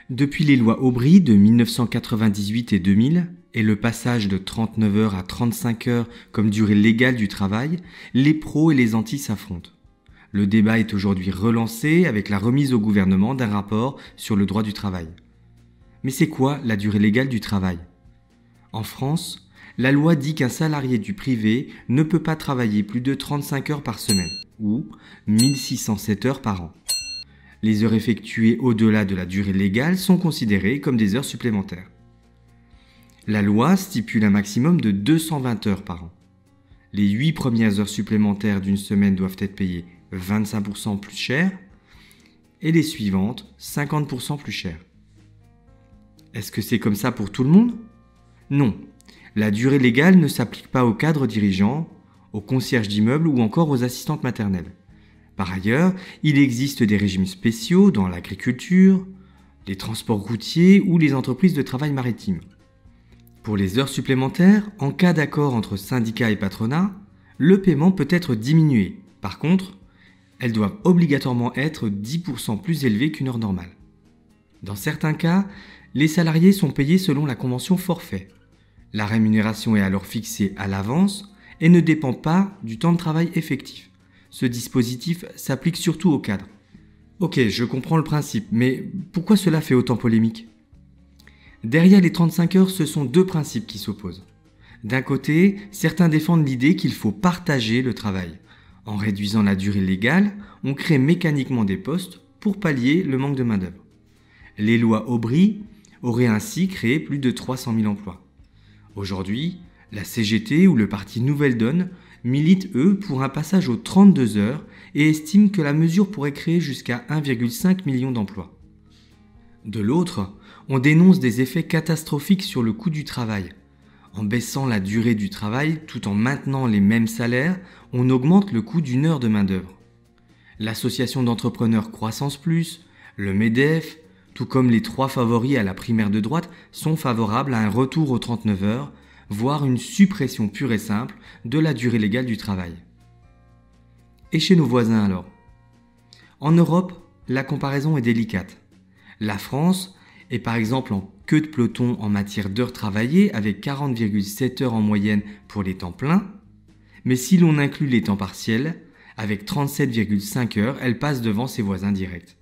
Depuis les lois Aubry de 1998 et 2000 et le passage de 39 heures à 35 heures comme durée légale du travail, les pros et les antis s'affrontent. Le débat est aujourd'hui relancé avec la remise au gouvernement d'un rapport sur le droit du travail. Mais c'est quoi la durée légale du travail ? En France, la loi dit qu'un salarié du privé ne peut pas travailler plus de 35 heures par semaine, ou 1607 heures par an. Les heures effectuées au-delà de la durée légale sont considérées comme des heures supplémentaires. La loi stipule un maximum de 220 heures par an. Les 8 premières heures supplémentaires d'une semaine doivent être payées 25% plus cher et les suivantes 50% plus cher. Est-ce que c'est comme ça pour tout le monde ? Non. La durée légale ne s'applique pas aux cadres dirigeants, aux concierges d'immeubles ou encore aux assistantes maternelles. Par ailleurs, il existe des régimes spéciaux dans l'agriculture, les transports routiers ou les entreprises de travail maritime. Pour les heures supplémentaires, en cas d'accord entre syndicats et patronat, le paiement peut être diminué. Par contre, elles doivent obligatoirement être 10% plus élevées qu'une heure normale. Dans certains cas, les salariés sont payés selon la convention forfait. La rémunération est alors fixée à l'avance et ne dépend pas du temps de travail effectif. Ce dispositif s'applique surtout aux cadres. Ok, je comprends le principe, mais pourquoi cela fait autant polémique ? Derrière les 35 heures, ce sont deux principes qui s'opposent. D'un côté, certains défendent l'idée qu'il faut partager le travail. En réduisant la durée légale, on crée mécaniquement des postes pour pallier le manque de main-d'œuvre. Les lois Aubry auraient ainsi créé plus de 300 000 emplois. Aujourd'hui, la CGT ou le parti Nouvelle Donne militent, eux, pour un passage aux 32 heures et estiment que la mesure pourrait créer jusqu'à 1,5 million d'emplois. De l'autre, on dénonce des effets catastrophiques sur le coût du travail. En baissant la durée du travail tout en maintenant les mêmes salaires, on augmente le coût d'une heure de main-d'œuvre. L'association d'entrepreneurs Croissance Plus, le MEDEF, tout comme les 3 favoris à la primaire de droite, sont favorables à un retour aux 39 heures, voire une suppression pure et simple de la durée légale du travail. Et chez nos voisins alors ? En Europe, la comparaison est délicate. La France est par exemple en queue de peloton en matière d'heures travaillées avec 40,7 heures en moyenne pour les temps pleins, mais si l'on inclut les temps partiels, avec 37,5 heures, elle passe devant ses voisins directs.